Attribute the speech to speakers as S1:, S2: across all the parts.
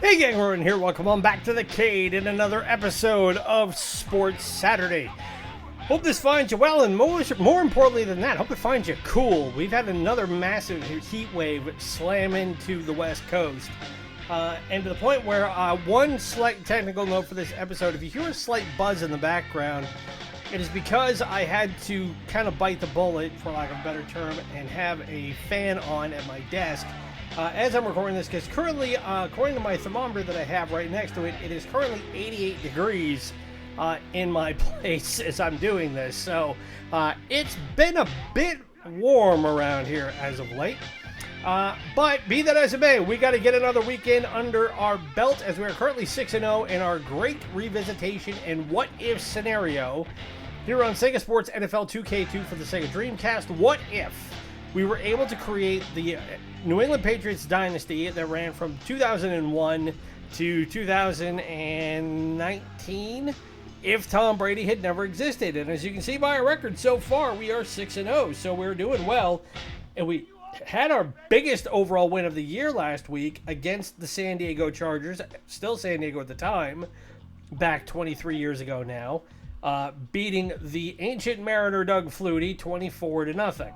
S1: Hey gang, Rowan here. Welcome on back to the Cade in another episode of Sports Saturday. Hope this finds you well, and more importantly than that, hope it finds you cool. We've had another massive heat wave slam into the West Coast. And to the point where one slight technical note for this episode, if you hear a slight buzz in the background, it is because I had to kind of bite the bullet, for lack of a better term, and have a fan on at my desk as I'm recording this, because currently, according to my thermometer that I have right next to it, it is currently 88 degrees in my place as I'm doing this. So it's been a bit warm around here as of late. But be that as it may, we got to get another weekend under our belt as we are currently 6-0 in our great revisitation and what-if scenario here on Sega Sports NFL 2K2 for the Sega Dreamcast. What if we were able to create the New England Patriots Dynasty that ran from 2001 to 2019 if Tom Brady had never existed? And as you can see by our record so far, we are 6-0, so we're doing well. And we had our biggest overall win of the year last week against the San Diego Chargers, still San Diego at the time, back 23 years ago now, beating the ancient Mariner Doug Flutie 24-0.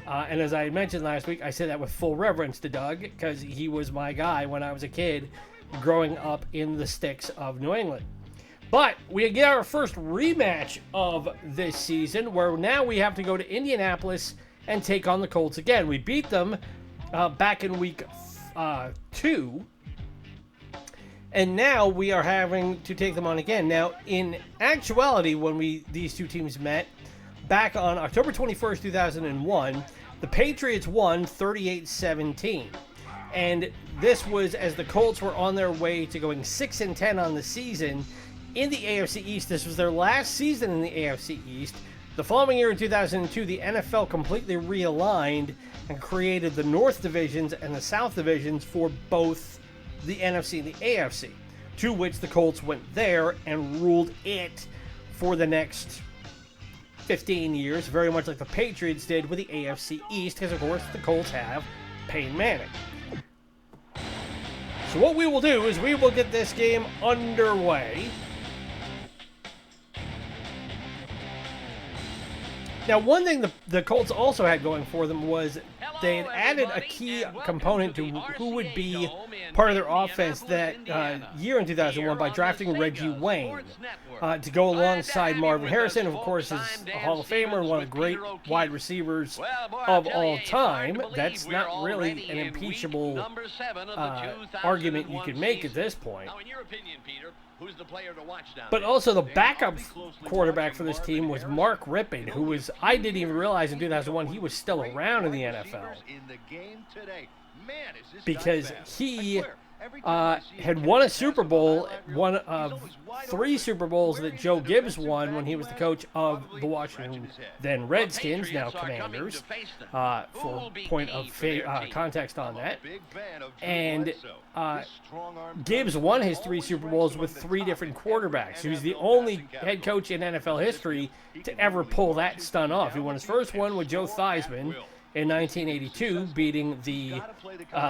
S1: And as I mentioned last week, I say that with full reverence to Doug, because he was my guy when I was a kid growing up in the sticks of New England. But we get our first rematch of this season, where now we have to go to Indianapolis and take on the Colts again. We beat them back in week 2, and now we are having to take them on again. Now, in actuality, when these two teams met back on October 21st, 2001, the Patriots won 38-17. And this was as the Colts were on their way to going 6-10 on the season in the AFC East. This was their last season in the AFC East. The following year in 2002, the NFL completely realigned and created the North Divisions and the South Divisions for both the NFC and the AFC, to which the Colts went there and ruled it for the next 15 years, very much like the Patriots did with the AFC East, because of course the Colts have Peyton Manning. So what we will do is we will get this game underway. Now, one thing the Colts also had going for them was they had added a key component to who would be part of their offense that year in 2001 by drafting Reggie Wayne to go alongside Marvin Harrison. Of course, is a Hall of Famer and one of the great wide receivers of all time. That's not really an impeachable argument you can make at this point.
S2: Who's the player to watch now?
S1: But also the backup quarterback for this team was Mark Rippon, who was, I didn't even realize in 2001 he was still around in the NFL. Because he had won a Super Bowl, one of 3 Super Bowls that Joe Gibbs won when he was the coach of the Washington then Redskins, now Commanders, for point of context on that. And Gibbs won his 3 Super Bowls with 3 different quarterbacks. He was the only head coach in NFL history to ever pull that stunt off. He won his first one with Joe Theismann in 1982, beating the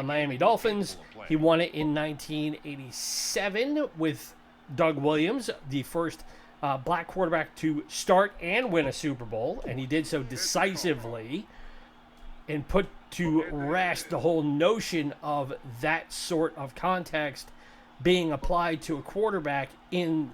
S1: Miami Dolphins. He won it in 1987 with Doug Williams, the first black quarterback to start and win a Super Bowl, and he did so decisively and put to rest the whole notion of that sort of context being applied to a quarterback in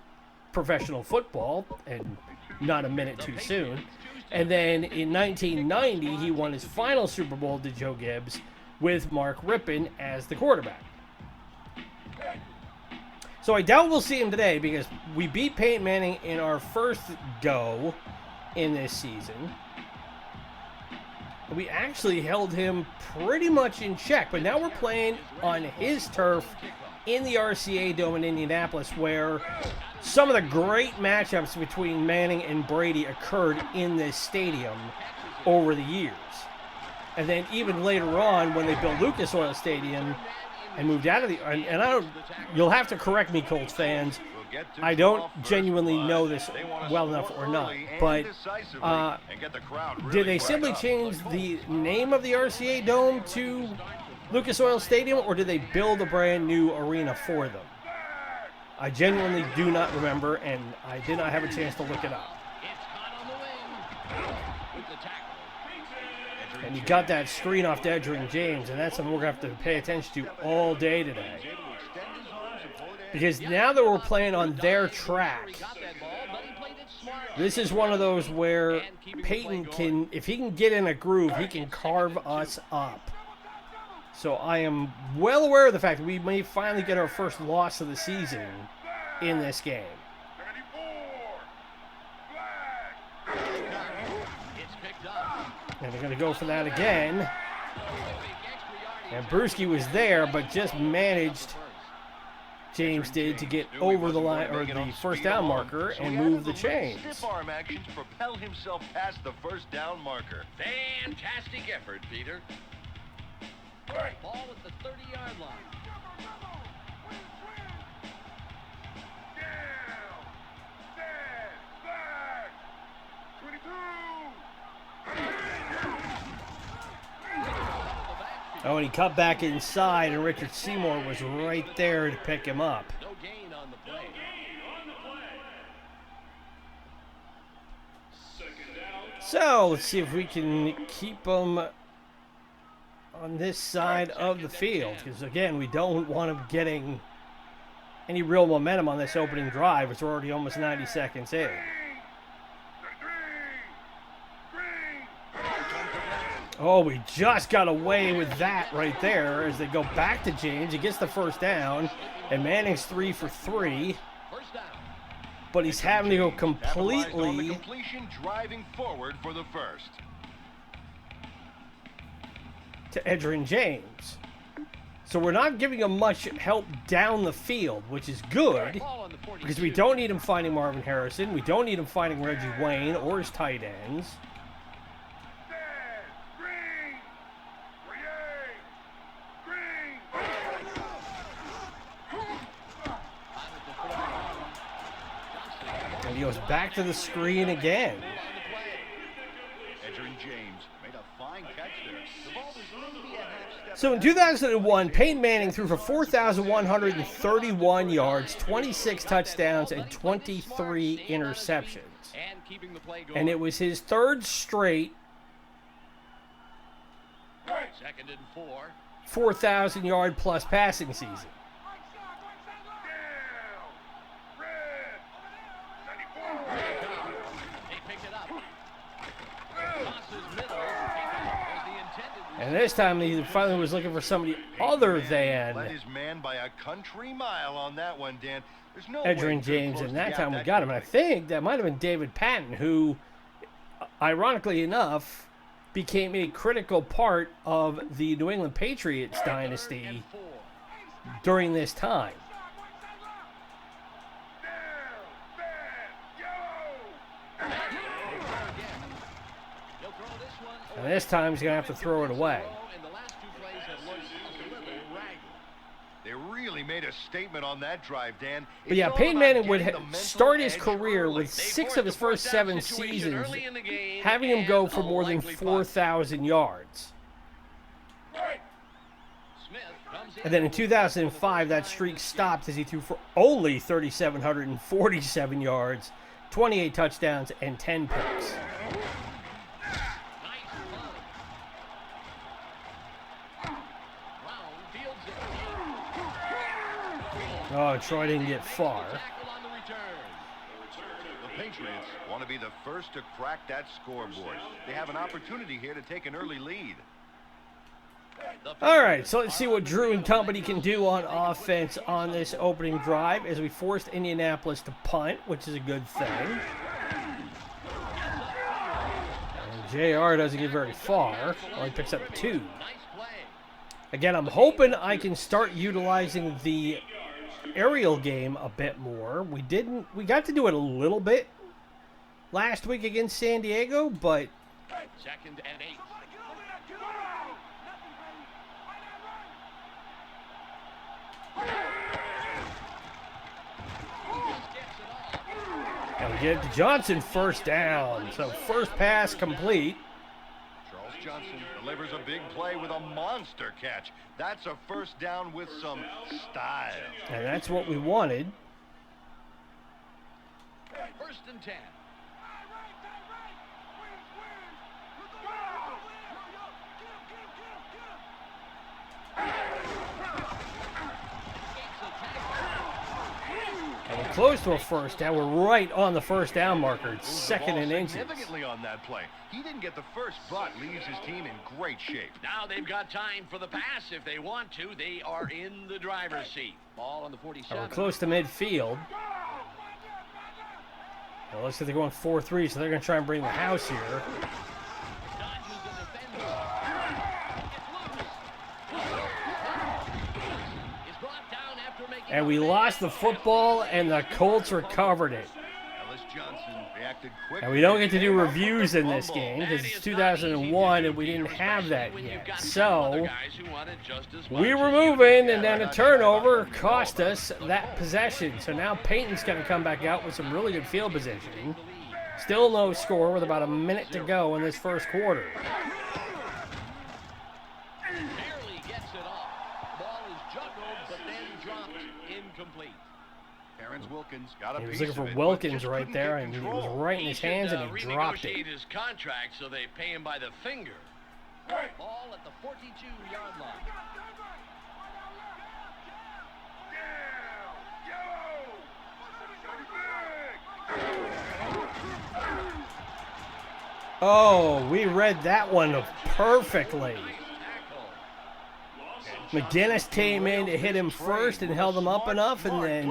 S1: professional football, and not a minute too soon. And then in 1990, he won his final Super Bowl to Joe Gibbs with Mark Rippon as the quarterback. So I doubt we'll see him today, because we beat Peyton Manning in our first go in this season. We actually held him pretty much in check, but now we're playing on his turf in the RCA Dome in Indianapolis, where some of the great matchups between Manning and Brady occurred in this stadium over the years. And then even later on, when they built Lucas Oil Stadium and moved out of the... And I don't... You'll have to correct me, Colts fans. I don't genuinely know this well enough or not. But did they simply change the name of the RCA Dome to Lucas Oil Stadium, or did they build a brand new arena for them? I genuinely do not remember, and I did not have a chance to look it up. And you got that screen off to Edgerrin James, and that's something we're going to have to pay attention to all day today. Because now that we're playing on their track, this is one of those where Peyton can, if he can get in a groove, he can carve us up. So I am well aware of the fact that we may finally get our first loss of the season in this game. And they're going to go for that again. And Brewski was there, but just managed, James did, to get over the line, or the first down marker, and move the chains.
S3: Stiff arm action to propel himself past the first down marker.
S2: Fantastic effort, Peter. Ball at the 30-yard line.
S1: Oh, and he cut back inside, and Richard Seymour was right there to pick him up.
S2: No gain on the play.
S1: So, let's see if we can keep them on this side of the field. Because, again, we don't want them getting any real momentum on this opening drive. It's already almost 90 seconds in. Oh, we just got away with that right there as they go back to James. He gets the first down, and Manning's 3 for 3. But he's having to go completely
S3: Completion, driving forward for the first.
S1: to Edgerrin James. So we're not giving him much help down the field, which is good, because we don't need him finding Marvin Harrison. We don't need him finding Reggie Wayne or his tight ends. And he goes back to the screen again.
S3: Edgerrin James made a fine catch there. The ball was maybe a half step.
S1: So in 2001, Peyton Manning threw for 4,131 yards, 26 touchdowns, and 23 interceptions. And it was his third straight 4,000-yard plus passing season. And this time he finally was looking for somebody other than
S3: Led his man by a country mile on that one, Dan. There's no
S1: Edgerrin James, and that time we got him. And I think that might have been David Patton, who, ironically enough, became a critical part of the New England Patriots dynasty during this time. And this time he's going to have to throw it away.
S3: They really made a statement on that drive, Dan.
S1: But yeah, Peyton Manning would start his career with 6 of his first 7 seasons having him go for more than 4,000 yards. And then in 2005, that streak stopped as he threw for only 3,747 yards, 28 touchdowns, and 10 picks. Oh, Troy didn't get far.
S3: The Patriots want to be the first to crack that scoreboard. They have an opportunity here to take an early lead.
S1: All right, so let's see what Drew and company can do on offense on this opening drive as we forced Indianapolis to punt, which is a good thing. And JR doesn't get very far. Well, he picks up 2. Again, I'm hoping I can start utilizing the aerial game a bit more. We got to do it a little bit last week against San Diego, but
S2: 2nd and 8.
S1: and we get it to Johnson, first down. So first pass complete.
S3: Charles Johnson delivers a big play with a monster catch. That's a first down with some style.
S1: And that's what we wanted.
S2: First and 10.
S1: And we're close to a first down. We're right on the first down marker. It's second and inches.
S3: Significantly on that play. He didn't get the first, but leaves his team in great shape.
S2: Now they've got time for the pass if they want to. They are in the driver's seat. Ball on the 47.
S1: And we're close to midfield. Well, looks like they're going 4-3, so they're going to try and bring the house here.
S2: Dodges the defender. Gets loose. Is brought down after making
S1: And we lost the football, and the Colts recovered it.
S3: Ellis Johnson reacted quickly.
S1: And we don't get to do reviews in this game because it's 2001 and we didn't have that yet. So we were moving, and then a turnover cost us that possession. So now Peyton's going to come back out with some really good field positioning. Still no score with about a minute to go in this first quarter.
S2: Barely gets it off. Ball is juggled, but then dropped incomplete.
S3: Terrence Wilkins got a
S1: He was
S3: piece
S1: looking
S3: of
S1: for
S3: it,
S1: Wilkins
S3: but just
S1: right
S3: couldn't
S1: there,
S3: get
S1: and he
S3: control.
S1: was right in his hands, and he dropped it.
S2: Renegotiate his contract so they pay him by the finger. Ball at the 42-yard line.
S1: Oh, we read that one perfectly. McGinnis came in to hit him first and held him up enough, and then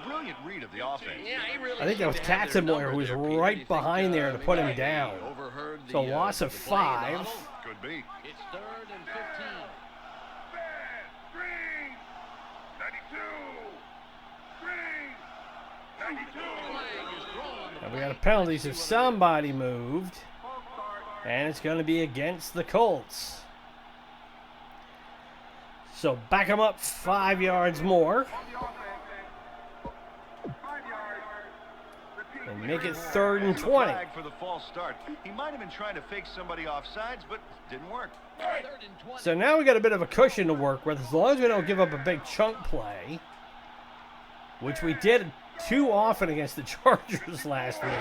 S3: Brilliant read of the offense.
S2: Yeah, he really
S1: I think that was
S2: seemed to have their
S1: Katzenmoyer
S2: number
S1: who was
S2: there, Peter.
S1: right
S2: You think,
S1: behind there to put him
S2: maybe
S1: down.
S2: overheard the,
S1: So loss of
S2: the play in the
S1: 5.
S2: huddle?
S3: Could be.
S2: It's third and 15. Flag is thrown on the
S1: And we
S2: play.
S1: got a penalty, so somebody moved. And it's going to be against the Colts. So back them up 5 yards more. And make it third and 20.
S3: Flag for the false start. He might have been trying to fake somebody off sides, but didn't work.
S2: Third and 20.
S1: So now we got a bit of a cushion to work with, as long as we don't give up a big chunk play, which we did too often against the Chargers last week.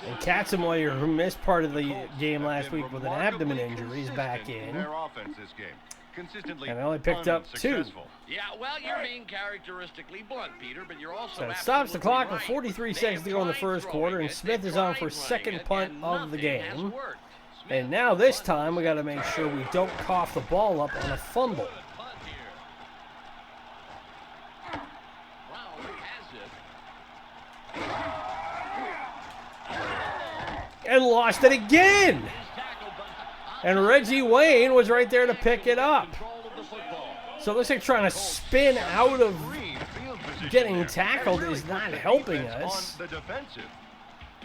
S1: And Katzenmoyer, who missed part of the game last week with an abdomen injury, is back in.
S3: Their offense this game. Consistently
S1: And they only picked up 2.
S3: unsuccessful.
S2: Yeah, well, you're being characteristically blunt, Peter, but you're also
S1: So it stops the clock with
S2: absolutely
S1: 43
S2: right.
S1: seconds to go in the
S2: They've
S1: first
S2: tried
S1: quarter, and
S2: throwing
S1: Smith
S2: it,
S1: is on
S2: they've
S1: for
S2: tried
S1: second
S2: running it,
S1: punt
S2: and
S1: of the
S2: nothing has
S1: game.
S2: worked. Smith
S1: And now this
S2: punt.
S1: time we got to make sure we don't cough the ball up on a fumble.
S2: Good punt here. Brown has it.
S1: And lost it again!
S2: He's tackled by
S1: And Reggie Wayne was right there to pick it up.
S2: control of the football.
S1: So it looks like trying to spin out of
S3: Green field position
S1: getting
S3: there.
S1: tackled
S3: And
S1: is
S3: really
S1: not
S3: put the
S1: helping
S3: defense
S1: us.
S3: on the defensive.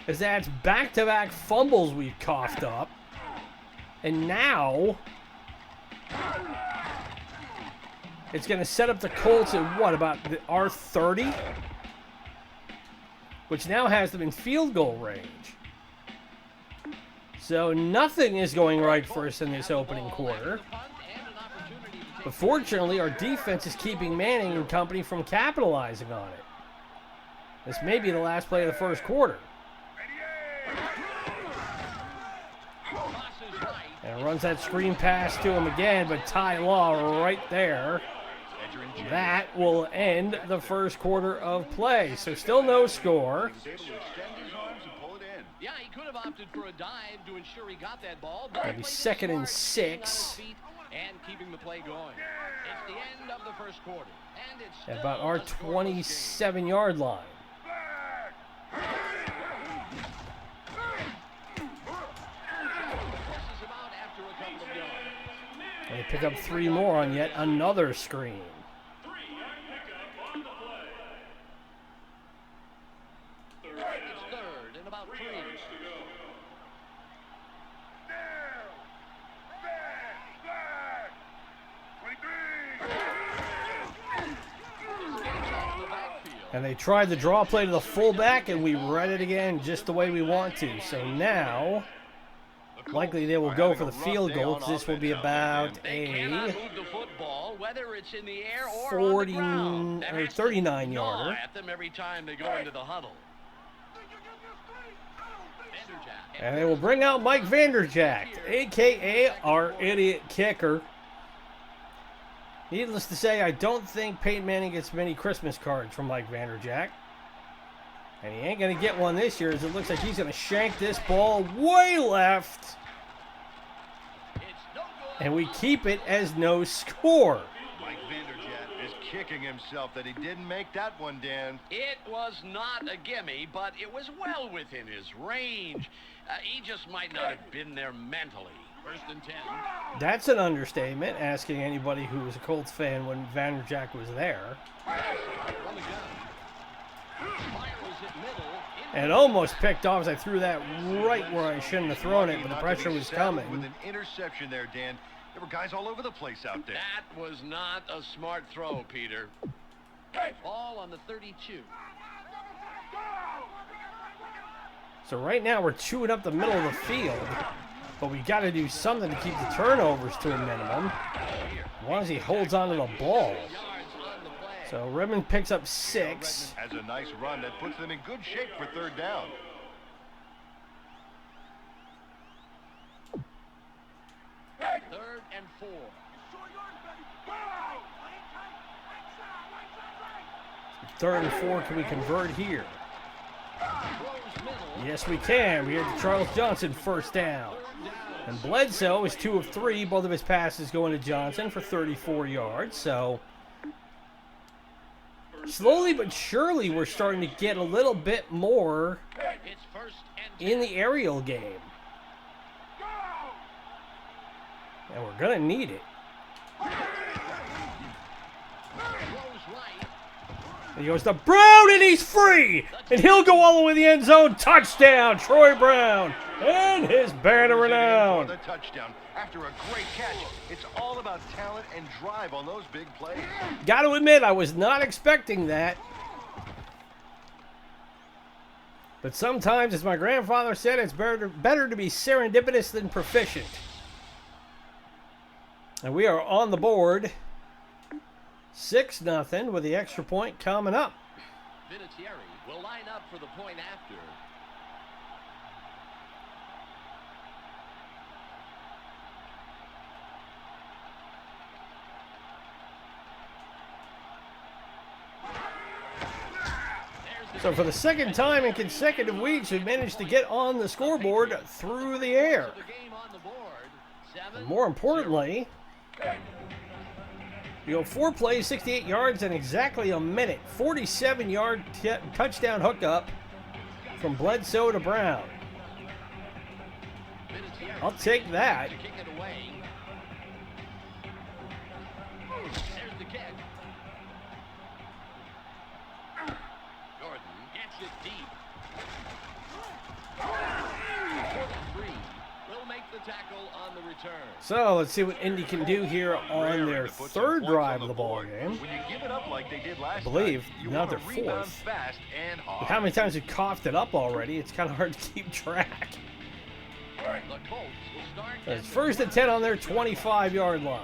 S1: As that's back-to-back fumbles we've coughed up. And now it's going to set up the Colts at what, about our 30? Which now has them in field goal range. So nothing is going right for us in this opening quarter. But fortunately, our defense is keeping Manning and company from capitalizing on it. This may be the last play of the first quarter. And runs that screen pass to him again, but Ty Law right there.
S3: Edgerrin James.
S1: That will end the first quarter of play. So still no score.
S3: He was able to extend his arms and pull it in.
S2: Yeah, he could have opted for a dive to ensure he got that ball.
S1: Maybe second and 6.
S2: And keeping the play going. It's the end of the first quarter. And it's
S1: At about
S2: still
S1: our
S2: a scoreless
S1: 27-yard line.
S2: game. This is about after a couple of yards.
S1: And they pick up 3 more on yet another screen.
S2: It's third and about 3.
S1: And they tried the draw play to the fullback, and we read it again just the way we want to. So now, likely they will go for the field goal, because this will be about a 39-yarder. And they will bring out Mike Vanderjagt, a.k.a. our idiot kicker. Needless to say, I don't think Peyton Manning gets many Christmas cards from Mike Vanderjagt. And he ain't going to get one this year, as it looks like he's going to shank this ball way left. And we keep it as no score.
S3: Mike Vanderjagt is kicking himself that he didn't make that one, Dan.
S2: It was not a gimme, but it was well within his range. He just might not have been there mentally. 1st and 10.
S1: That's an understatement, asking anybody who was a Colts fan when Vanderjagt was there. And almost picked off as I threw that right where I shouldn't have thrown it, but the pressure was coming.
S3: With an interception there, Dan. There were guys all over the place out there.
S2: That was not a smart throw, Peter. Ball on the 32.
S1: So right now we're chewing up the middle of the field, but we got to do something to keep the turnovers to a minimum, as long as he holds on to the ball. So Redmond picks up 6.
S3: Has a nice run that puts them in good shape for 3rd down.
S2: Third and 4.
S1: Third and 4, can we convert here? Yes, we can. We have Charles Johnson 1st down. And Bledsoe is 2 of 3. Both of his passes going to Johnson for 34 yards. So slowly but surely we're starting to get a little bit more in the aerial game. And we're going to need it. He goes to Brown, and he's free! And he'll go all the way to the end zone. Touchdown, Troy Brown, and his banner renown.
S3: The touchdown. After a great catch, it's all about talent and drive on those big plays.
S1: Got to admit, I was not expecting that. But sometimes, as my grandfather said, it's better to be serendipitous than proficient. And we are on the board. 6-0 with the extra point coming up.
S2: Vinatieri will line up for the point after.
S1: So for the second time in consecutive weeks, we've managed to get on the scoreboard through the air. And more importantly, we go 4 plays, 68 yards in exactly a minute. 47-yard touchdown hookup from Bledsoe to Brown. I'll take that. So let's see what Indy can do here on their 3rd drive of the ball game. I believe, not their 4th. But how many times we've coughed it up already, it's kind of hard to keep track. It's 1st and 10 on their 25-yard line.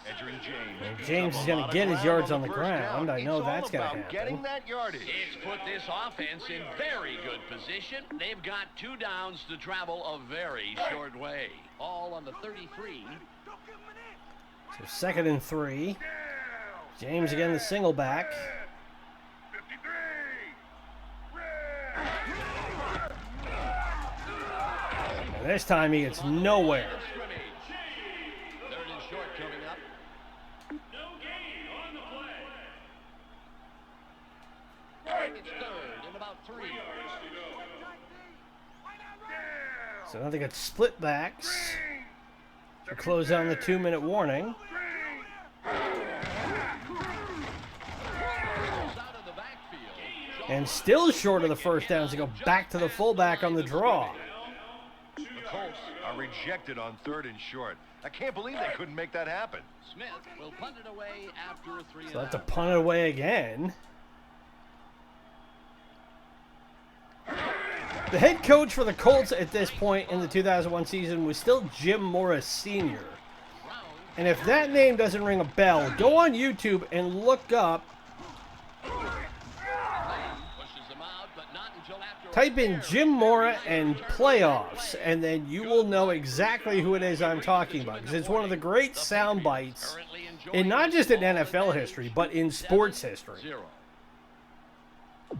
S3: Edgerrin James.
S1: James is going to get his yards on the ground. I know that's going to happen.
S3: Getting that yardage.
S2: It's put this offense in very good position. They've got 2 downs to travel a very short way. All on the 33.
S1: So 2nd and 3. James again, the single back. And this time he gets nowhere. So now they got split backs to close down the 2-minute warning. And still short of the first down to go back to the fullback on the draw.
S3: The Colts are rejected on 3rd and short. I can't believe they couldn't make that happen.
S2: Smith will punt it away after a 3 and
S1: So
S2: out.
S1: that's a punt it away again. The head coach for the Colts at this point in the 2001 season was still Jim Morris Sr. And if that name doesn't ring a bell, go on YouTube and look up, type in Jim Mora and playoffs, and then you will know exactly who it is I'm talking about. Because it's one of the great sound bites, in not just in NFL history, but in sports history.
S2: 1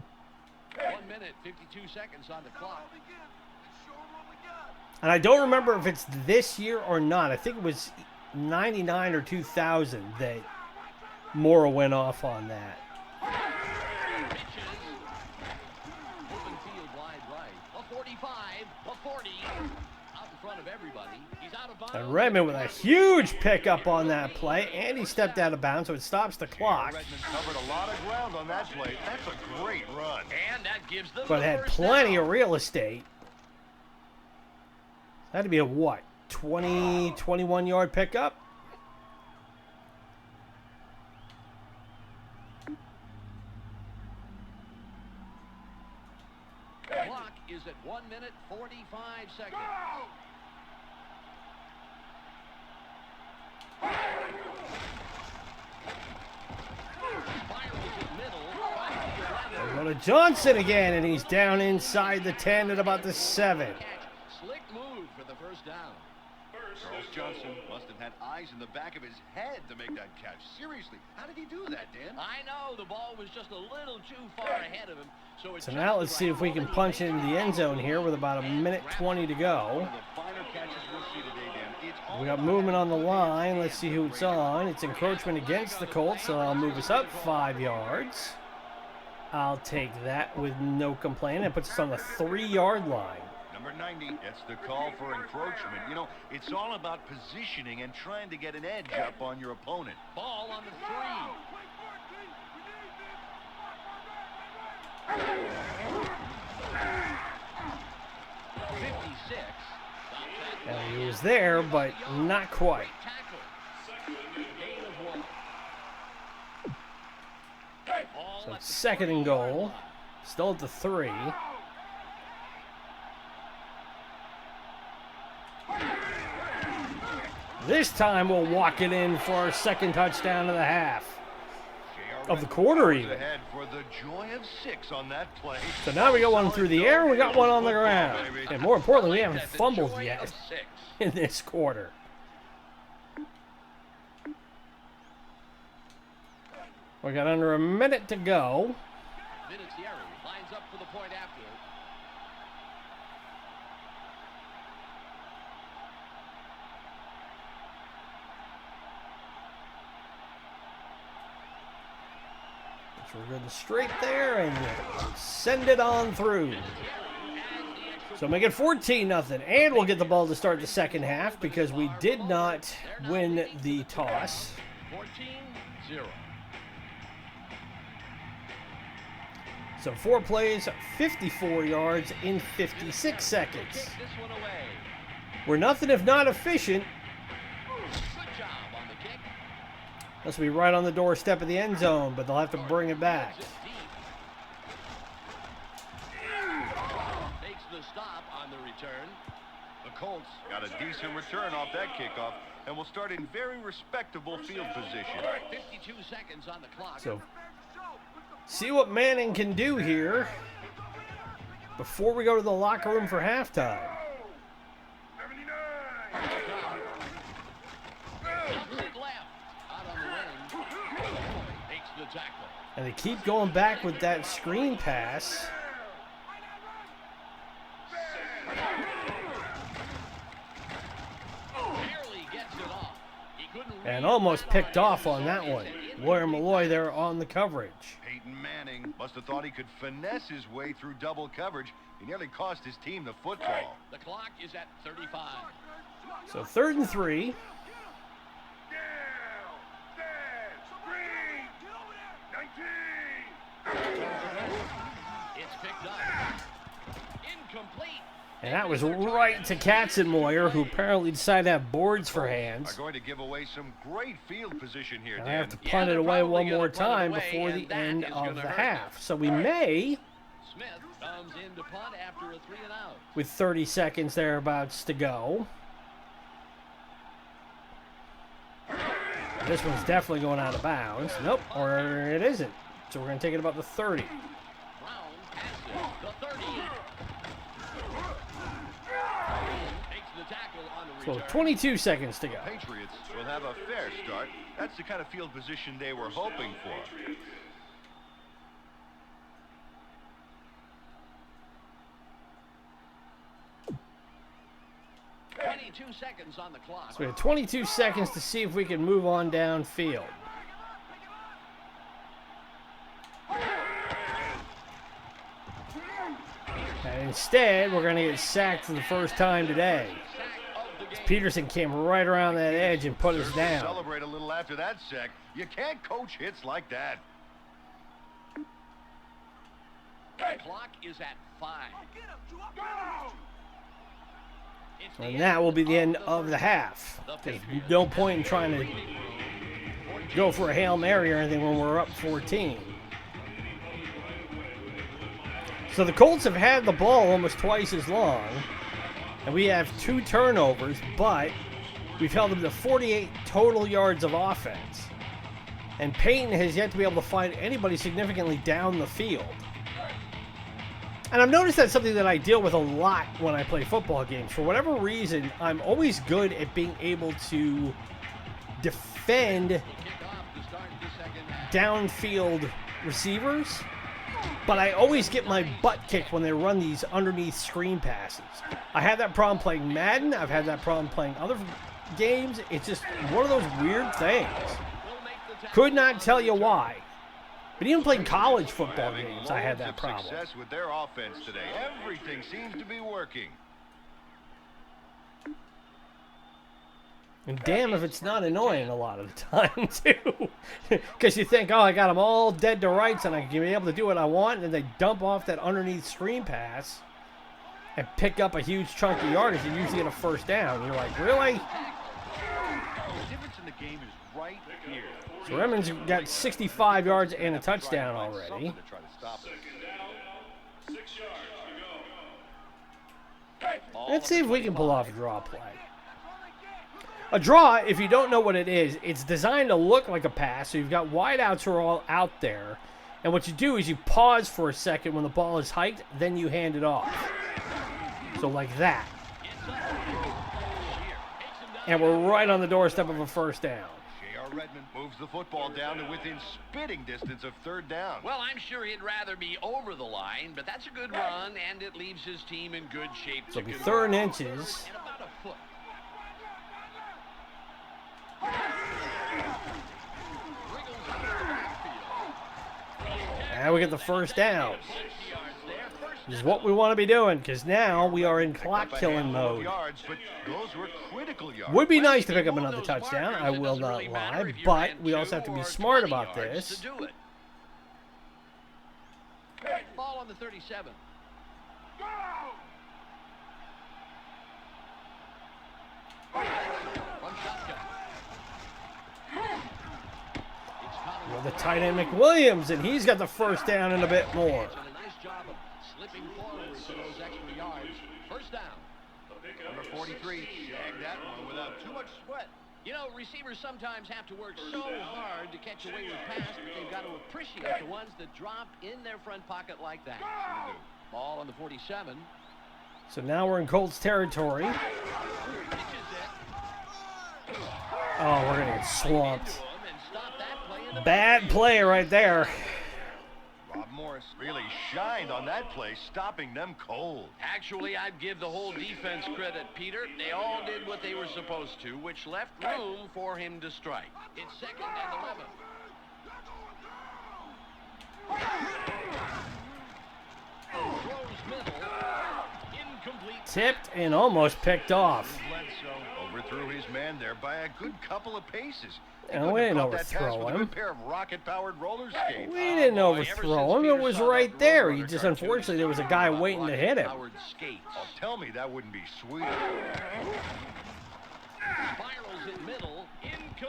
S2: minute, 52 seconds on the clock.
S1: And I don't remember if it's this year or not. I think it was 99 or 2000 that Mora went off on that.
S2: Open field wide right. A 45, a 40. Out in front of everybody. He's out of bounds.
S1: And Redmond with a huge pickup on that play, and he stepped out of bounds, so it stops the clock.
S3: Redmond covered a lot of ground on that play. That's a great run.
S2: And that gives them
S1: But
S2: the
S1: had
S2: first
S1: plenty
S2: down.
S1: of real estate. That'd be a what? 20, 21-yard pickup?
S2: The clock is at 1 minute, 45 seconds.
S1: They go to Johnson again, and he's down inside the 10 at about the 7.
S2: Slick move for the first down.
S3: Charles Johnson must have had eyes in the back of his head to make that catch. Seriously, how did he do that, Dan?
S2: I know the ball was just a little too far ahead of him.
S1: So now let's see if we can punch into the end zone here with about a minute 20 to go.
S3: One of the finer catches we'll see today, Dan. It's all
S1: We got movement on the line. Let's see who it's on. It's encroachment against the Colts, so I'll move us up 5 yards. I'll take that with no complaint. It puts us on the 3-yard line.
S3: Number 90 gets the call for encroachment. You know, it's all about positioning and trying to get an edge up on your opponent.
S2: Ball on the 3. 56.
S1: And he was there, but not quite. So it's 2nd and goal. Still at the 3. This time we'll walk it in for our 2nd touchdown of the half. Of the quarter even.
S3: Ahead for the joy of 6 on that play.
S1: So now we got one through the air and we got one on the ground. And more importantly, we haven't fumbled yet in this quarter. We got under a minute to go.
S2: Vinatieri lines up for the point after.
S1: So we're going straight there and send it on through. So make it 14-0. And we'll get the ball to start the second half because we did not win the toss.
S2: 14-0.
S1: So 4 plays, 54 yards in 56 seconds.
S2: Kick this one away.
S1: We're nothing if not efficient.
S2: Good job on the kick.
S1: This will be right on the doorstep of the end zone, but they'll have to bring it back.
S2: Makes the stop on the return.
S3: The Colts got a decent return off that kickoff and will start in very respectable field position.
S2: 52 seconds on the clock.
S1: So see what Manning can do here before we go to the locker room for halftime. And they keep going back with that screen pass. And almost picked off on that one. Lawyer Malloy there on the coverage.
S3: Peyton Manning must have thought he could finesse his way through double coverage. He nearly cost his team the football.
S2: The clock is at 35.
S1: So 3rd and 3.
S2: picked up. Incomplete.
S1: And that was right to Katzenmoyer, who apparently decided to have boards for hands.
S3: Are going to give away some great field position here,
S1: And
S3: Dan.
S1: I have to punt it away
S2: probably
S1: one
S2: gonna
S1: more
S2: punt it
S1: time
S2: away,
S1: before the
S2: and that
S1: end
S2: is
S1: of
S2: gonna
S1: the
S2: hurt
S1: half. So we may,
S2: Smith comes in to punt after a 3-and-out.
S1: with 30 seconds thereabouts to go. This one's definitely going out of bounds. Nope, or it isn't. So we're going to take it about the 30.
S2: Brown passes the 30. Makes the tackle on the
S1: So
S2: return.
S1: 22 seconds to go.
S3: Patriots will have a fair start. That's the kind of field position they were hoping for.
S2: Seconds on the clock.
S1: So we have 22 seconds to see if we can move on downfield. And instead, we're going to get sacked for the first time today. Peterson came right around that edge and put us down.
S3: Celebrate a little after that sack. You can't coach hits like that.
S2: The clock is at 5.
S1: And that will be the end of the half. There's no point in trying to go for a Hail Mary or anything when we're up 14. So the Colts have had the ball almost twice as long. And we have 2 turnovers, but we've held them to 48 total yards of offense. And Peyton has yet to be able to find anybody significantly down the field. And I've noticed that's something that I deal with a lot when I play football games. For whatever reason, I'm always good at being able to defend downfield receivers, but I always get my butt kicked when they run these underneath screen passes. I had that problem playing Madden. I've had that problem playing other games. It's just one of those weird things. Could not tell you why. But even playing college football games, I had that problem.
S3: Success with their offense today. Everything seems to be working.
S1: And damn if it's not annoying a lot of the time, too. Because you think, oh, I got them all dead to rights and I can be able to do what I want, and then they dump off that underneath screen pass and pick up a huge chunk of yardage and usually get a first down. You're like, really?
S3: The difference in the game is right here.
S1: So Redmond's got 65 yards and a touchdown already. Let's see if we can pull off a draw play. A draw, if you don't know what it is, it's designed to look like a pass. So you've got wideouts who are all out there. And what you do is you pause for a second when the ball is hiked, then you hand it off. So like that. And we're right on the doorstep of a first down.
S3: Redmond moves the football down to within spitting distance of third down.
S2: Well, I'm sure he'd rather be over the line, but that's a good run, and it leaves his team in good shape.
S1: So it'll be 3rd and inches.
S2: And about a foot.
S1: And we get the first down. This is what we want to be doing, because now we are in clock-killing mode. Would be nice to pick up another touchdown, I will not lie, but we also have to be smart about this.
S2: Ball on the 37.
S1: Well, the tight end McWilliams, and he's got the first down and a bit more.
S2: Slipping forward to those extra yards. First down.
S3: Number 43 shagged that one without too much sweat.
S2: You know, receivers sometimes have to work so hard to catch a wayward pass, but they've got to appreciate the ones that drop in their front pocket like that. Ball on the 47.
S1: So now we're in Colts territory. Oh, we're going to get swamped. Bad play right there.
S3: Rob Morris really shined on that play, stopping them cold.
S2: Actually, I'd give the whole defense credit, Peter. They all did what they were supposed to, which left room for him to strike. It's 2nd and 11. Throws middle. Incomplete.
S1: Tipped and almost picked off.
S3: Over threw his man there by a good couple of paces.
S1: And we didn't overthrow
S3: with a
S1: him.
S3: good pair of rocket-powered roller skates.
S1: We didn't overthrow him. It was right there. He just, unfortunately, there was a guy waiting to hit him.
S3: Oh, tell me that wouldn't be sweet.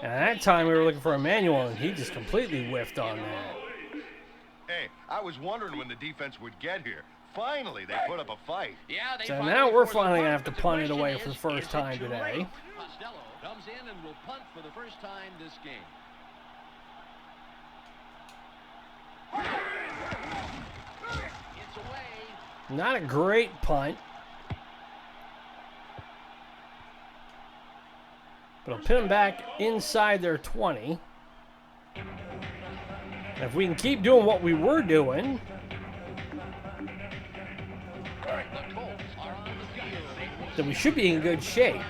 S1: And at that time, we were looking for a manual, and he just completely whiffed on that.
S3: Hey, I was wondering when the defense would get here. Finally, they put up a fight.
S1: So now we're finally going to have to punt it away for the first time today.
S2: Costello comes in and will punt for the first time this game. It's away.
S1: Not a great punt. But it'll pin them back inside their 20. And if we can keep doing what we were doing, then we should be in good shape.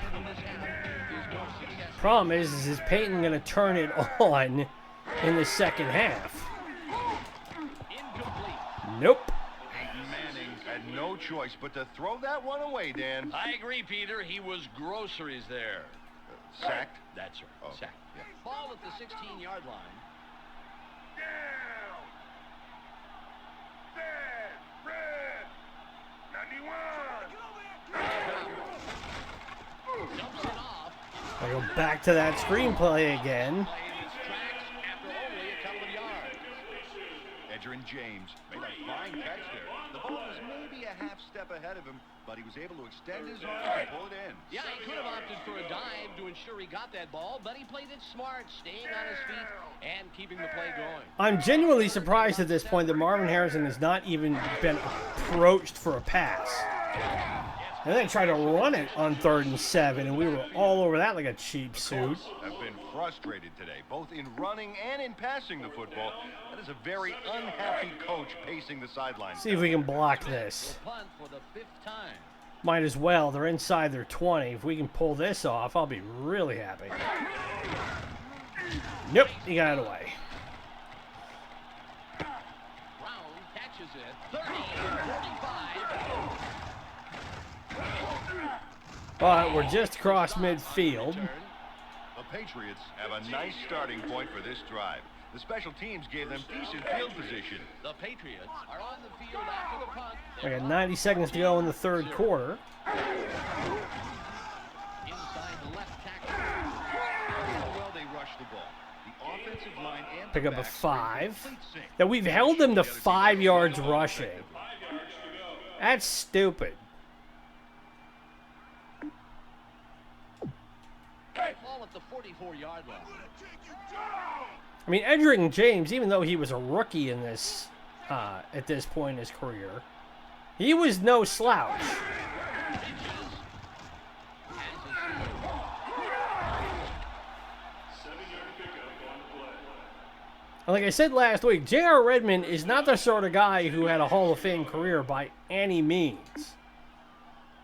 S1: Problem is Peyton going to turn it on in the second half? Nope.
S3: Peyton Manning had no choice but to throw that one away, Dan.
S2: I agree, Peter. He was groceries there.
S3: Sacked?
S2: That's right.
S3: Oh,
S2: Sacked.
S3: yeah.
S2: Ball at the 16-yard line.
S3: Down. Set. Red. 91.
S2: Dumps it off.
S1: I go back to that screenplay again.
S2: Played his tracks after only a couple of yards.
S3: Edgerrin James made a fine catch there. The ball was maybe a half step ahead of him, but he was able to extend his arm and pull it in.
S2: Yeah, he could have opted for a dive to ensure he got that ball, but he played it smart, staying on his feet and keeping the play going.
S1: I'm genuinely surprised at this point that Marvin Harrison has not even been approached for a pass. And then tried to run it on 3rd and 7, and we were all over that like a cheap suit.
S3: Have been frustrated today, both in running and in passing the football. That is a very unhappy coach pacing the sidelines.
S1: See if we can block this.
S2: Punt for the 5th time.
S1: Might as well. They're inside their 20. If we can pull this off, I'll be really happy. Nope, he got it away.
S2: Brown catches it. 30, 45.
S1: But we're just across midfield.
S3: The Patriots have a nice starting point for this drive. The special teams gave them decent field position.
S2: The Patriots are on the field after the punt.
S1: We got 90 seconds to go in the 3rd quarter.
S2: Inside the left tackle.
S3: How well they rush the ball. The offensive line and
S1: Pick
S3: the
S1: up a
S3: backs
S1: 5.
S3: sync.
S1: Now we've held them to 5 yards rushing. That's stupid.
S2: Ball at the 44-yard line.
S1: I mean, Edgerrin James, even though he was a rookie in this, at this point in his career, he was no slouch. And like I said last week, J.R. Redmond is not the sort of guy who had a Hall of Fame career by any means.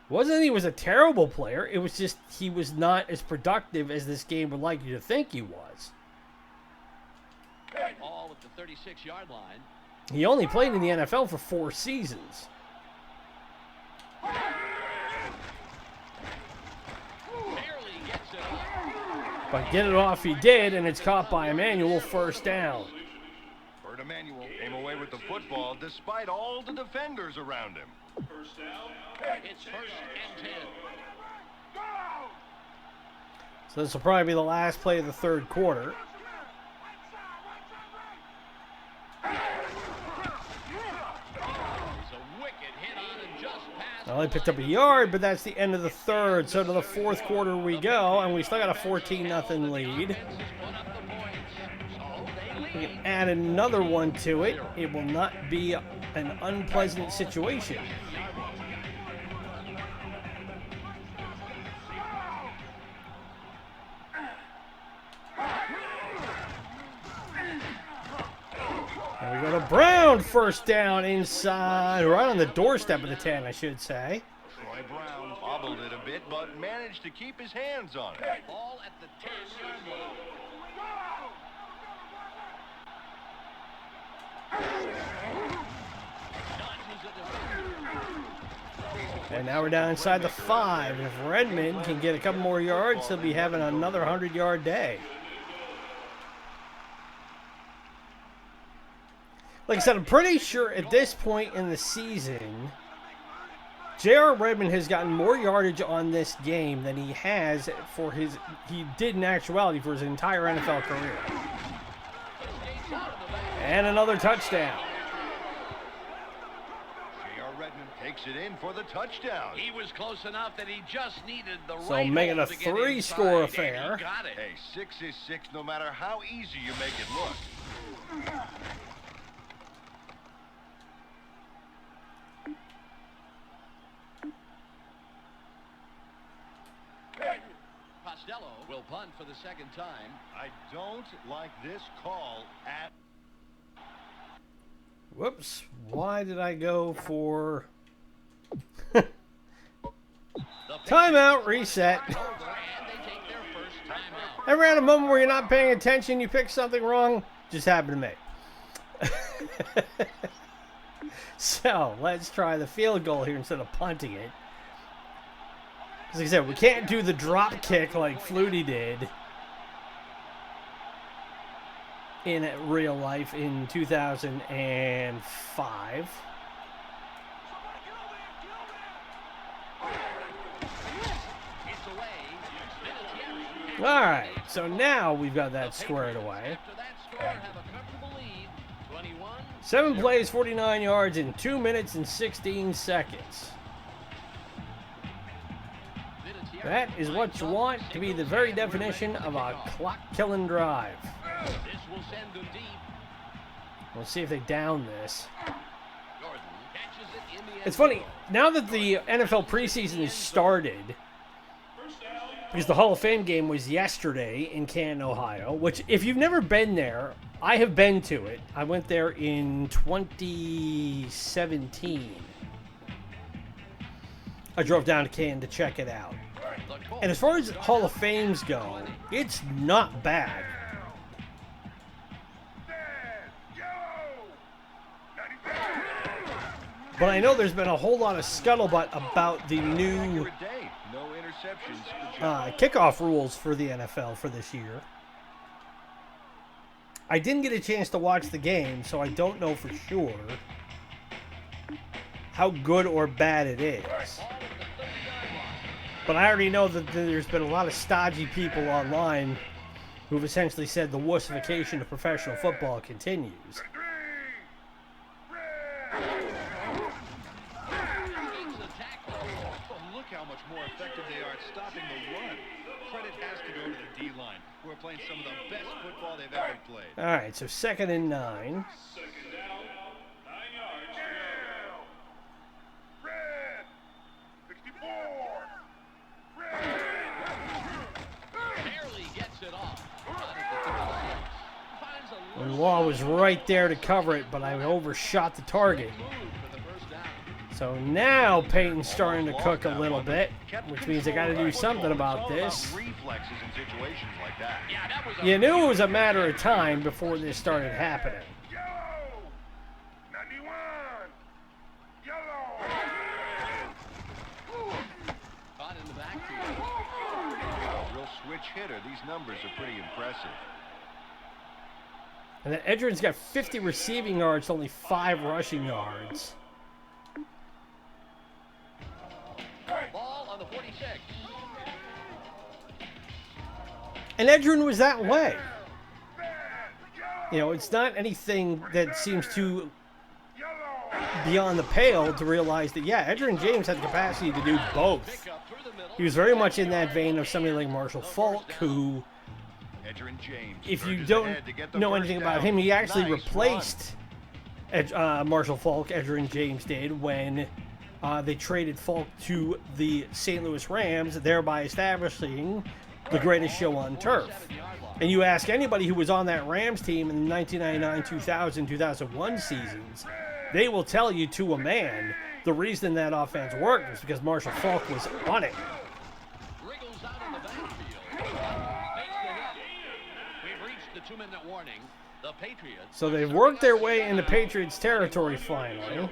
S1: Wasn't he was a terrible player. It was just he was not as productive as this game would like you to think he was.
S2: Ball at the 36-yard line.
S1: He only played in the NFL for 4 seasons.
S2: Barely gets it off.
S1: But get it off he did, and it's caught by Emmanuel, 1st down.
S3: Bert Emanuel came away with the football despite all the defenders around him.
S2: First down. It's 1st and 10.
S1: So this will probably be the last play of the 3rd quarter. Well, they picked up a yard, but that's the end of the 3rd. So to the 4th quarter we go, and we still got a 14-0 lead. We can add another one to it. It will not be an unpleasant situation. And we go to Brown, 1st down inside, right on the doorstep of the 10, I should say.
S3: Troy Brown bobbled it a bit, but managed to keep his hands on it.
S2: Ball at the 10-yard line.
S1: And now we're down inside the 5. If Redmond can get a couple more yards, he'll be having another 100-yard day. Like I said, I'm pretty sure at this point in the season, J.R. Redmond has gotten more yardage on this game than he has he did in actuality for his entire NFL career. And another touchdown.
S3: J.R. Redmond takes it in for the touchdown.
S2: He was close enough that he just needed the
S1: So
S2: right
S1: make it a
S2: hole to get
S1: 3-score
S2: inside,
S1: affair.
S2: and he got it.
S3: Hey, 6 is 6 no matter how easy you make it look.
S2: Costello will punt for the second time.
S3: I don't like this call at...
S1: Whoops. Why did I go for... Timeout, reset.
S2: And they take their first timeout.
S1: Ever had a moment where you're not paying attention, you pick something wrong? Just happened to me. So, let's try the field goal here instead of punting it. As I said, we can't do the drop kick like Flutie did in real life in 2005. All right, so now we've got that squared away. 7 plays, 49 yards in 2 minutes and 16 seconds. That is what you want to be the very definition of a clock-killing drive. We'll see if they down this. It's funny, now that the NFL preseason has started, because the Hall of Fame game was yesterday in Canton, Ohio, which if you've never been there, I have been to it. I went there in 2017. I drove down to Canton to check it out. And as far as Hall of Fames go, it's not bad. But I know there's been a whole lot of scuttlebutt about the new kickoff rules for the NFL for this year. I didn't get a chance to watch the game, so I don't know for sure how good or bad it is. But I already know that there's been a lot of stodgy people online who've essentially said the wussification of professional football continues.
S3: Look how much more effective they are at stopping the run. Credit has to go to the D-line, who are playing some of the best football they've ever played.
S1: All right, so 2nd and 9.
S4: Second down, 9 yards.
S3: Red, 64.
S2: Barely gets it off.
S1: And Law was right there to cover it, but I overshot the target. So now Peyton's starting to cook a little bit, which means they got to do something about this. You knew it was a matter of time before this started happening.
S3: Real switch hitter. These numbers are pretty impressive.
S1: And then Edgerrin's got 50 receiving yards, only 5 rushing yards.
S2: Ball on the 46.
S1: And Edgerrin was that way. You know, it's not anything that seems too beyond the pale to realize that, yeah, Edgerrin James had the capacity to do both. He was very much in that vein of somebody like Marshall Faulk, who, if you don't know anything about him, he actually replaced Marshall Faulk, Edgerrin James did, when they traded Faulk to the St. Louis Rams, thereby establishing the greatest show on turf. And you ask anybody who was on that Rams team in the 1999, 2000, 2001 seasons, they will tell you to a man the reason that offense worked was because Marshall Faulk was on it.
S2: Wriggles out in the backfield. We've reached the 2-minute warning. The Patriots.
S1: So they've worked their way into Patriots territory finally.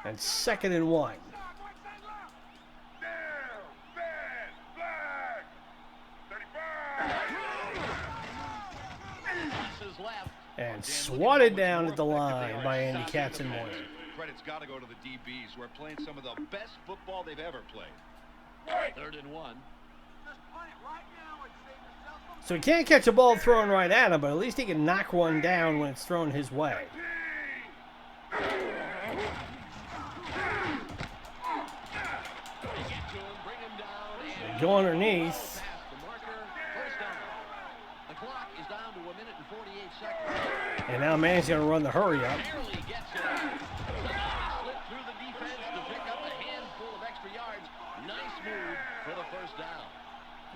S1: And 2nd and 1. And swatted down at the line by Andy Katzenmoyer.
S3: Credit's got to go to the DBs who are playing some of the best football they've ever played.
S2: 3rd and 1.
S1: So he can't catch a ball thrown right at him, but at least he can knock one down when it's thrown his way. They go underneath. And now Manning's going to run the hurry up.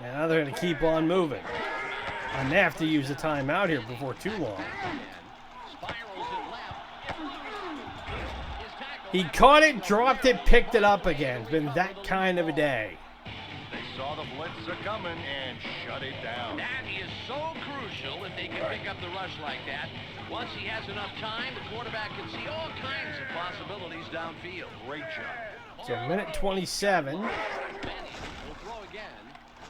S1: And now they're going to keep on moving. And they have to use a timeout here before too long. He caught it, dropped it, picked it up again. It's been that kind of a day.
S3: They saw the blitz coming and shut it down.
S2: That is so crucial if they can pick up the rush like that. Once he has enough time, the quarterback can see all kinds of possibilities downfield.
S3: Great job.
S1: So minute 27.
S2: Manning will throw again.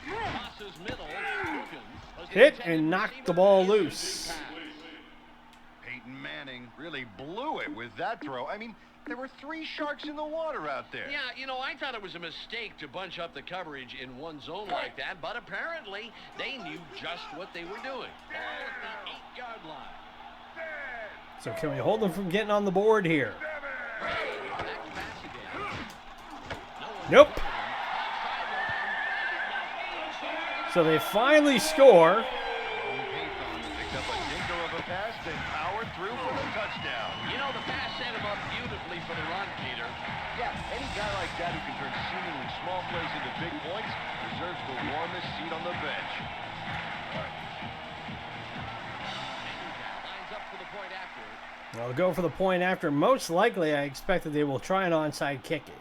S2: Crosses middle.
S1: Hit and knocked the ball loose.
S3: Peyton Manning really blew it with that throw. I mean, there were 3 sharks in the water out there.
S2: Yeah, you know, I thought it was a mistake to bunch up the coverage in one zone like that, but apparently they knew just what they were doing. Ball at the 8-yard line.
S1: So can we hold them from getting on the board here? Nope. So they finally score.
S3: Picked up a dinker of a pass, then powered through for the touchdown.
S2: You know, the pass set him up beautifully for the run, Peter.
S3: Yeah, any guy like that who can turn seemingly small plays into big points deserves the warmest seat on the bench.
S2: Lines up for the point after.
S1: They'll go for the point after. Most likely, I expect that they will try an onside kick it.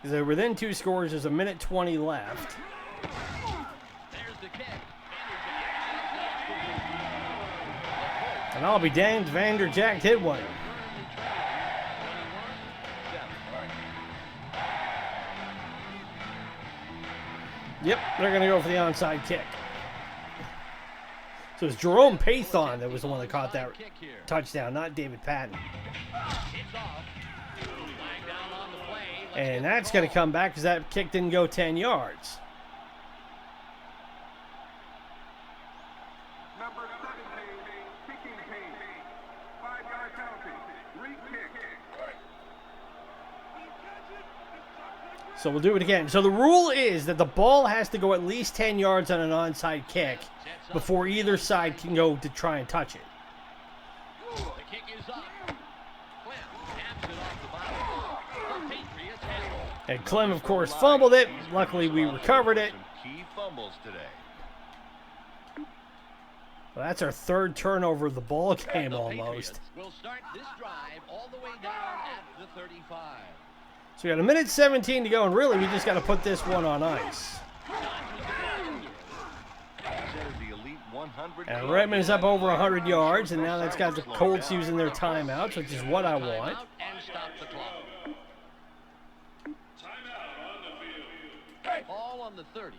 S1: Because they're within 2 scores. There's a minute 20 left.
S2: There's the kick.
S1: And I'll be damned, Vander Jack hit one. Yep, they're going to go for the onside kick. So it's Jerome Pathon that was the one that caught that touchdown, not David Patton. And that's going to come back because that kick didn't go 10 yards.
S5: Number 17, kicking team, 5-yard penalty, re-kick.
S1: So we'll do it again. So the rule is that the ball has to go at least 10 yards on an onside kick before either side can go to try and touch it.
S2: The kick is up. Clem taps it off the bottom. The Patriots handle.
S1: And Clem, of course, fumbled it. Luckily, we recovered it.
S3: Some key fumbles today.
S1: Well, that's our 3rd turnover of the ball game
S2: The
S1: almost.
S2: Patriots will start this drive all the way down at the 35.
S1: So we got a minute 17 to go, and really we just got to put this one on ice. And Redmond is up over 100 yards, and now that's got the Colts using their timeouts, which is what I want.
S2: And stop the clock.
S4: Timeout on the field.
S2: Ball on the 30.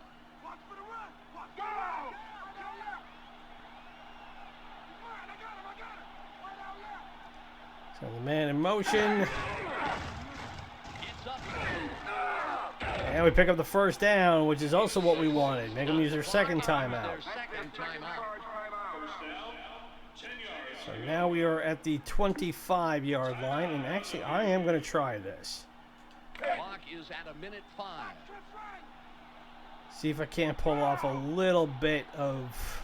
S1: So the man in motion.
S2: It's up.
S1: And we pick up the 1st down, which is also what we wanted. Make them use their 2nd timeout.
S2: Their second timeout.
S4: First down, 10 yards.
S1: So now we are at the 25-yard line, and actually I am going to try this.
S2: Clock is at a minute 5.
S1: See if I can't pull off a little bit of,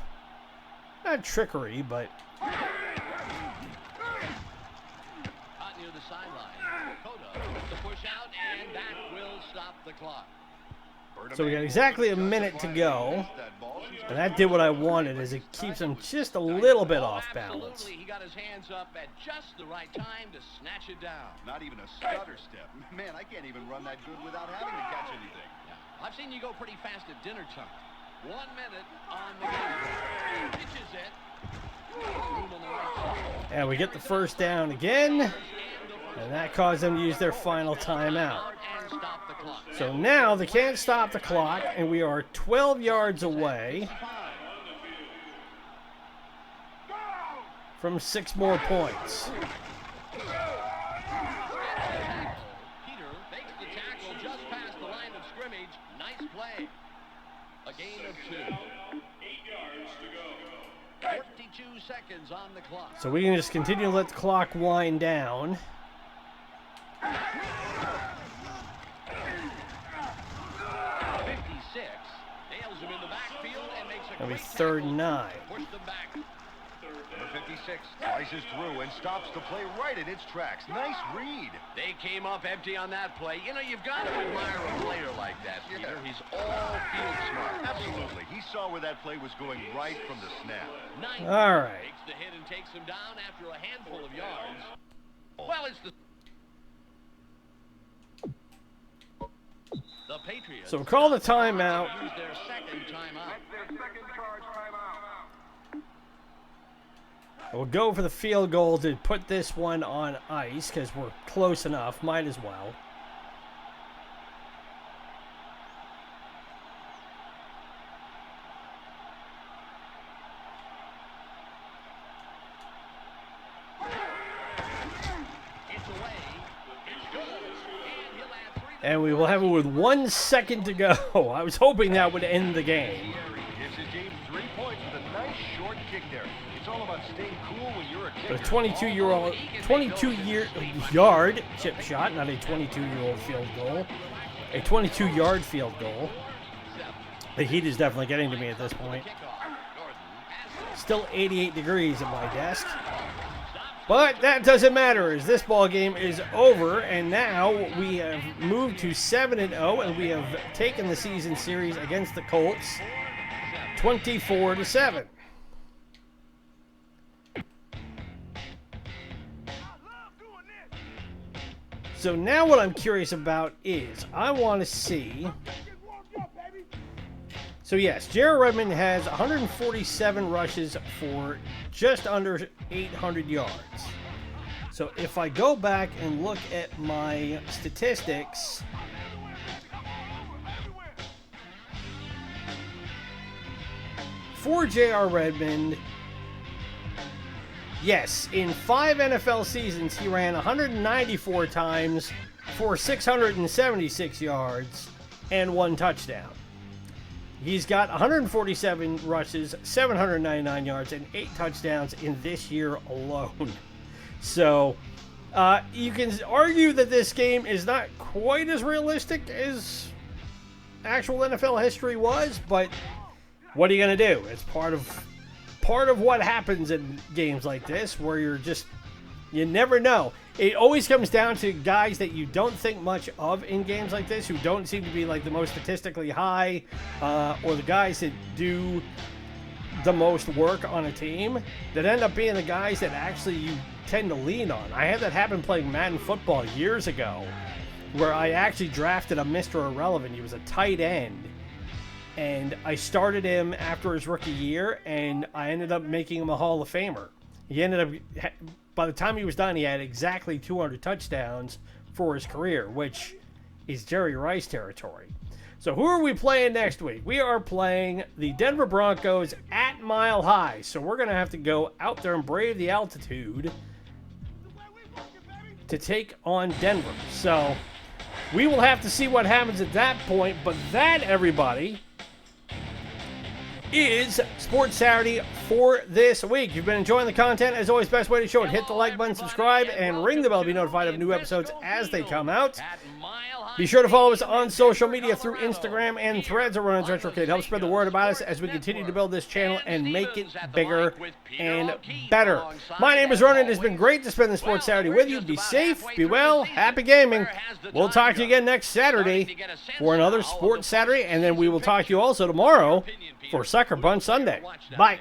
S1: not trickery, but
S2: Out near the sideline. Dakota with the push out, and that will stop the clock.
S1: so we got exactly a minute to go. And that did what I wanted, is it keeps him just a little bit off balance.
S2: Absolutely. He got his hands up at just the right time to snatch it down.
S3: Not even a stutter step. Man, I can't even run that good without having to catch anything.
S2: Yeah. I've seen you go pretty fast at dinner time. 1 minute on the game. Pitches it. Room on the right side.
S1: And we get the 1st down again.
S2: And the
S1: And that caused them to use their final timeout.
S2: And stop the clock.
S1: So now they can't stop the clock, and we are 12 yards away from 6 more points.
S2: Peter makes the tackle just past the line of scrimmage. Nice play. A gain of 2.
S4: 8 yards to go.
S2: 42 seconds on the clock.
S1: So we can just continue to let the clock wind down.
S2: 56. Nails him in the backfield and makes a
S1: That'll be
S2: great
S1: 3rd and 9.
S2: tackle. Push them back.
S3: Number 56 slices through and stops the play right in its tracks. Nice read.
S2: They came up empty on that play. You know, you've got to admire a player like that, Peter. He's all field smart.
S3: Absolutely. He saw where that play was going right from the snap.
S2: Nice.
S1: All right.
S2: Takes the hit and takes him down after a handful of yards. Well, it's the Patriots.
S1: So call the timeout.
S2: Use their second timeout.
S5: Their second charge timeout.
S1: We'll go for the field goal to put this one on ice because we're close enough. Might as well.
S2: It's away. It's good. And he'll add 3.
S1: And we will have it with 1 second to go. I was hoping that would end the game.
S3: Gives his team 3 points with a nice short kick there. It's all about staying cool when you're a kicker.
S1: A 22-yard chip shot, not a 22-year-old field goal. A 22-yard field goal. The heat is definitely getting to me at this point. Still 88 degrees at my desk. But that doesn't matter, as this ball game is over, and now we have moved to 7-0, and we have taken the season series against the Colts 24-7. So now what I'm curious about is I want to see. So yes, Jared Redmond has 147 rushes for just under 800 yards. So if I go back and look at my statistics, for J.R. Redmond, yes, in 5 NFL seasons, he ran 194 times for 676 yards and 1 touchdown. He's got 147 rushes, 799 yards, and 8 touchdowns in this year alone. So, you can argue that this game is not quite as realistic as actual NFL history was, but what are you going to do? It's part of what happens in games like this, where you never know. It always comes down to guys that you don't think much of in games like this, who don't seem to be like the most statistically high, or the guys that do the most work on a team, that end up being the guys that actually you tend to lean on. I had that happen playing Madden football years ago, where I actually drafted a Mr. Irrelevant. He was a tight end, and I started him after his rookie year, and I ended up making him a Hall of Famer. He ended up, by the time he was done, he had exactly 200 touchdowns for his career, which is Jerry Rice territory. So who are we playing next week? We are playing the Denver Broncos at Mile High. So we're going to have to go out there and brave the altitude to take on Denver. So we will have to see what happens at that point. But that, everybody, is Sports Saturday for this week. If you've been enjoying the content, as always, best way to show it, hit the like button, subscribe, and ring the bell to be notified of new episodes as they come out. Be sure to follow us on social media through Instagram and Threads at Ronan's Retro Kid. Help spread the word about us as we continue to build this channel and make it bigger and better. My name is Ronan. It has been great to spend the Sports Saturday with you. Be safe, be well, happy gaming. We'll talk to you again next Saturday for another Sports Saturday, and then we will talk to you also tomorrow for Sucker Punch Sunday. Bye.